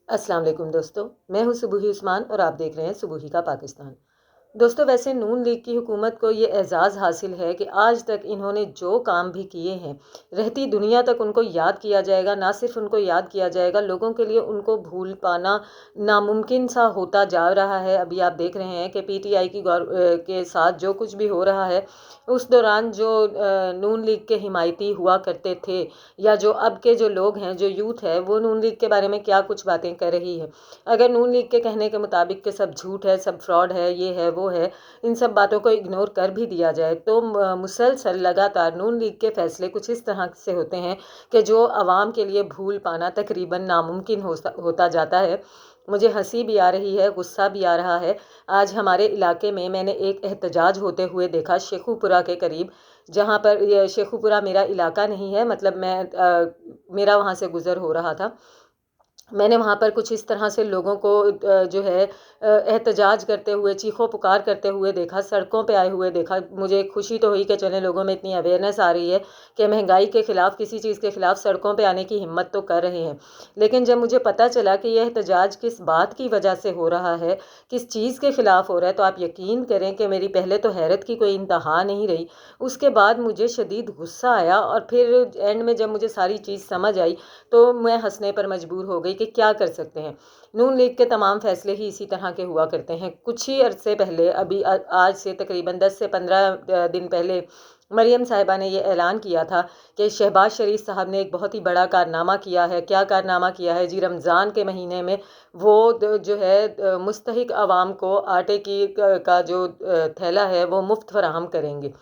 अस्सलाम वालेकुम दोस्तों, मैं हूँ सुबुही उस्मान और आप देख रहे हैं सुबुही का पाकिस्तान। दोस्तों, वैसे नून लीग की हुकूमत को ये एज़ाज़ हासिल है कि आज तक इन्होंने जो काम भी किए हैं, रहती दुनिया तक उनको याद किया जाएगा। ना सिर्फ उनको याद किया जाएगा, लोगों के लिए उनको भूल पाना नामुमकिन सा होता जा रहा है। अभी आप देख रहे हैं कि पीटीआई के साथ जो कुछ भी हो रहा है, उस दौरान जो नून लीग के हिमायती हुआ करते थे, या जो अब के जो लोग हैं, जो यूथ है, वो नून लीग के बारे में क्या कुछ बातें कर रही है। अगर नून लीग के कहने के मुताबिक कि सब झूठ है, सब फ्रॉड है, ये है, वो है, इन सब बातों को इग्नोर कर भी दिया जाए तो मुसलसल लगातार नून लीग के फैसले कुछ इस तरह से होते हैं कि जो आवाम के लिए भूल पाना तकरीबन नामुमकिन होता जाता है। मुझे हंसी भी आ रही है, गुस्सा भी आ रहा है। आज हमारे इलाके में मैंने एक एहतजाज होते हुए देखा शेखुपुरा के करीब, जहाँ पर ये शेखुपुरा मेरा इलाका नहीं है, मतलब मेरा वहाँ से गुज़र हो रहा था। मैंने वहाँ पर कुछ इस तरह से लोगों को जो है एहतजाज करते हुए, चीखों-पुकार करते हुए देखा, सड़कों पे आए हुए देखा। मुझे खुशी तो हुई कि चलें लोगों में इतनी अवेयरनेस आ रही है कि महँगाई के ख़िलाफ़, किसी चीज़ के ख़िलाफ़ सड़कों पे आने की हिम्मत तो कर रहे हैं। लेकिन जब मुझे पता चला कि ये एहतजाज किस बात की वजह से हो रहा है, किस चीज़ के ख़िलाफ़ हो रहा है, तो आप यकीन करें कि मेरी पहले तो हैरत की कोई इंतहा नहीं रही। उसके बाद मुझे शदीद गुस्सा आया और फिर एंड में जब मुझे सारी चीज़ समझ आई, तो मैं हँसने पर मजबूर हो गई कि क्या कर सकते हैं। नून लीग के तमाम फैसले ही इसी तरह के हुआ करते हैं। कुछ ही अरसे पहले, आज से तकरीबन 10 से 15 दिन पहले, मरियम साहिबा ने ये ऐलान किया था कि शहबाज शरीफ साहब ने एक बहुत ही बड़ा कारनामा किया है। क्या कारनामा किया है जी? रमज़ान के महीने में वो जो है मुस्तहिक आवाम को आटे का जो थैला है वो मुफ्त फराहम करेंगे।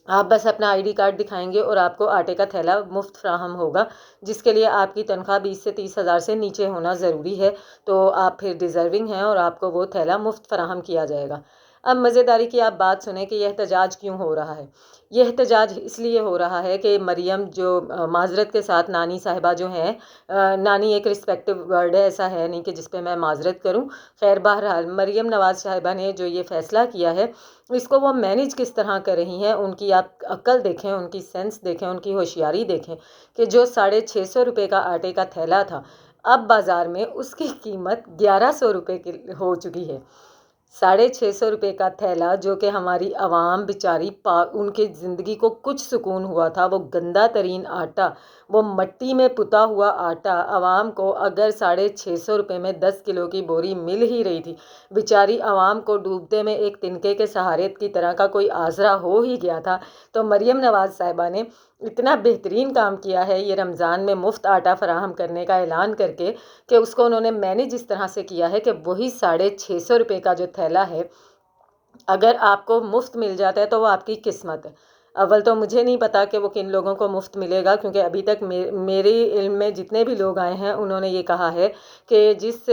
आप बस अपना आईडी कार्ड दिखाएंगे और आपको आटे का थैला मुफ्त फ्राहम होगा, जिसके लिए आपकी तनख्वाह 20 से 30 हज़ार से नीचे होना ज़रूरी है। तो आप फिर डिज़र्विंग हैं और आपको वो थैला मुफ्त फराहम किया जाएगा। अब मज़ेदारी की आप बात सुने कि यह एहतजाज क्यों हो रहा है। यह एहतजाज इसलिए हो रहा है कि मरियम जो माजरत के साथ नानी साहिबा जो हैं, नानी एक रिस्पेक्टिव वर्ड है, ऐसा है नहीं कि जिस पे मैं माजरत करूं। खैर, बहरहाल मरियम नवाज़ साहिबा ने जो ये फ़ैसला किया है, इसको वो मैनेज किस तरह कर रही हैं। उनकी आप अक्ल देखें, उनकी सेंस देखें, उनकी होशियारी देखें कि जो 650 रुपये का आटे का थैला था, अब बाज़ार में उसकी कीमत 1100 रुपये की हो चुकी है। 650 रुपये का थैला, जो कि हमारी आवाम बेचारी पा उनकी ज़िंदगी को कुछ सुकून हुआ था, वो गंदा तरीन आटा, वो मट्टी में पुता हुआ आटा आवाम को अगर 650 रुपये में 10 किलो की बोरी मिल ही रही थी, बेचारी आवाम को डूबते में एक तिनके के सहारे की तरह का कोई आसरा हो ही गया था। तो मरियम नवाज़ साहिबा ने इतना बेहतरीन काम किया है ये रमज़ान में मुफ्त आटा फराहम करने का ऐलान करके, कि उसको उन्होंने मैनेज इस तरह से किया है कि वही 650 रुपये का जो थैला है, अगर आपको मुफ्त मिल जाता है तो वो आपकी किस्मत है। अव्वल तो मुझे नहीं पता कि वो किन लोगों को मुफ्त मिलेगा, क्योंकि अभी तक मेरे इल्म में जितने भी लोग आए हैं उन्होंने ये कहा है कि जिस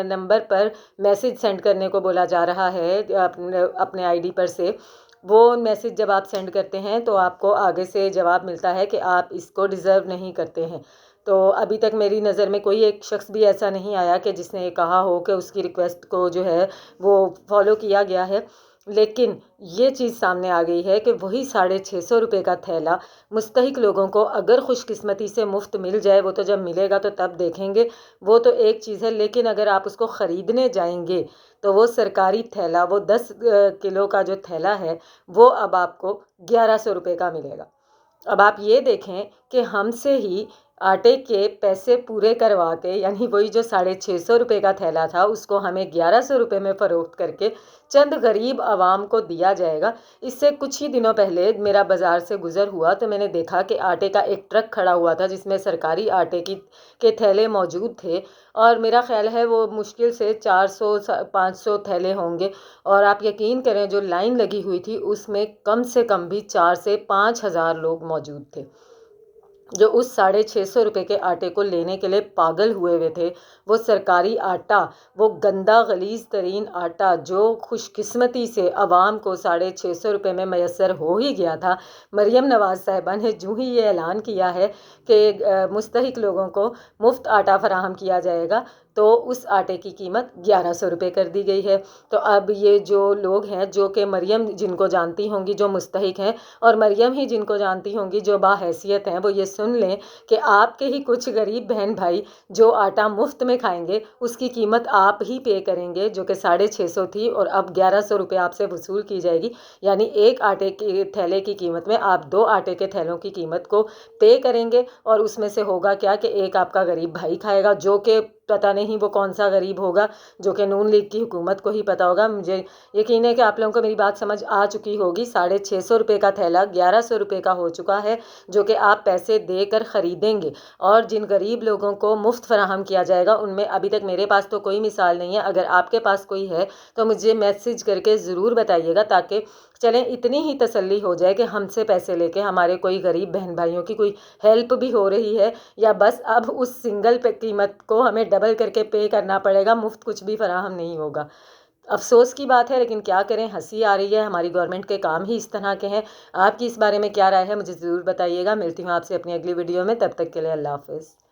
नंबर पर मैसेज सेंड करने को बोला जा रहा है अपने अपने आईडी पर से, वो मैसेज जब आप सेंड करते हैं तो आपको आगे से जवाब मिलता है कि आप इसको डिज़र्व नहीं करते हैं। तो अभी तक मेरी नज़र में कोई एक शख्स भी ऐसा नहीं आया कि जिसने ये कहा हो कि उसकी रिक्वेस्ट को जो है वो फॉलो किया गया है। लेकिन ये चीज़ सामने आ गई है कि वही 650 रुपये का थैला मुस्तहिक लोगों को अगर खुशकिस्मती से मुफ्त मिल जाए, वो तो जब मिलेगा तो तब देखेंगे, वो तो एक चीज़ है। लेकिन अगर आप उसको ख़रीदने जाएंगे तो वो सरकारी थैला, वो 10 किलो का जो थैला है, वो अब आपको 1100 रुपये का मिलेगा। अब आप ये देखें कि हमसे ही आटे के पैसे पूरे करवा के, यानी वही जो 650 रुपये का थैला था, उसको हमें 1100 रुपये में फ़रोख्त करके चंद गरीब आवाम को दिया जाएगा। इससे कुछ ही दिनों पहले मेरा बाज़ार से गुज़र हुआ तो मैंने देखा कि आटे का एक ट्रक खड़ा हुआ था, जिसमें सरकारी आटे के थैले मौजूद थे, और मेरा ख्याल है वो मुश्किल से 400 500 थैले होंगे। और आप यकीन करें, जो लाइन लगी हुई थी उसमें कम से कम भी 4 से 5 हज़ार लोग मौजूद थे, जो उस 650 रुपये के आटे को लेने के लिए पागल हुए हुए थे। वो सरकारी आटा, वो गंदा गलीज़ तरीन आटा, जो खुशकिस्मती से आवाम को 650 रुपये में मैसर हो ही गया था, मरियम नवाज़ साहिबा ने जो ही ये ऐलान किया है कि मुस्तहिक लोगों को मुफ्त आटा फराहम किया जाएगा, तो उस आटे की कीमत 1100 रुपये कर दी गई है। तो अब ये जो लोग हैं, जो कि मरियम जिनको जानती होंगी, जो मुस्तहिक हैं, और मरियम ही जिनको जानती होंगी, जो बाहैसियत हैं, वो ये सुन लें कि आपके ही कुछ गरीब बहन भाई जो आटा मुफ्त में खाएंगे, उसकी कीमत आप ही पे करेंगे, जो कि 650 थी और अब 1100 रुपये आपसे वसूल की जाएगी। यानी एक आटे के थैले की कीमत में आप 2 आटे के थैलों की कीमत को पे करेंगे, और उसमें से होगा क्या कि एक आपका गरीब भाई खाएगा, जो कि पता नहीं वो कौन सा गरीब होगा, जो कि नून लीग की हुकूमत को ही पता होगा। मुझे यकीन है कि आप लोगों को मेरी बात समझ आ चुकी होगी। 650 रुपये का थैला 1100 रुपये का हो चुका है, जो कि आप पैसे देकर ख़रीदेंगे, और जिन गरीब लोगों को मुफ्त फराहम किया जाएगा उनमें अभी तक मेरे पास तो कोई मिसाल नहीं है। अगर आपके पास कोई है तो मुझे मैसेज करके ज़रूर बताइएगा, ताकि चलें इतनी ही तसल्ली हो जाए कि हमसे पैसे लेके हमारे कोई गरीब बहन भाइयों की कोई हेल्प भी हो रही है, या बस अब उस सिंगल पे कीमत को हमें डबल करके पे करना पड़ेगा, मुफ्त कुछ भी फराहम नहीं होगा। अफसोस की बात है, लेकिन क्या करें, हंसी आ रही है। हमारी गवर्नमेंट के काम ही इस तरह के हैं। आपकी इस बारे में क्या राय है, मुझे ज़रूर बताइएगा। मिलती हूँ आपसे अपनी अगली वीडियो में, तब तक के लिए अल्लाह हाफ़िज़।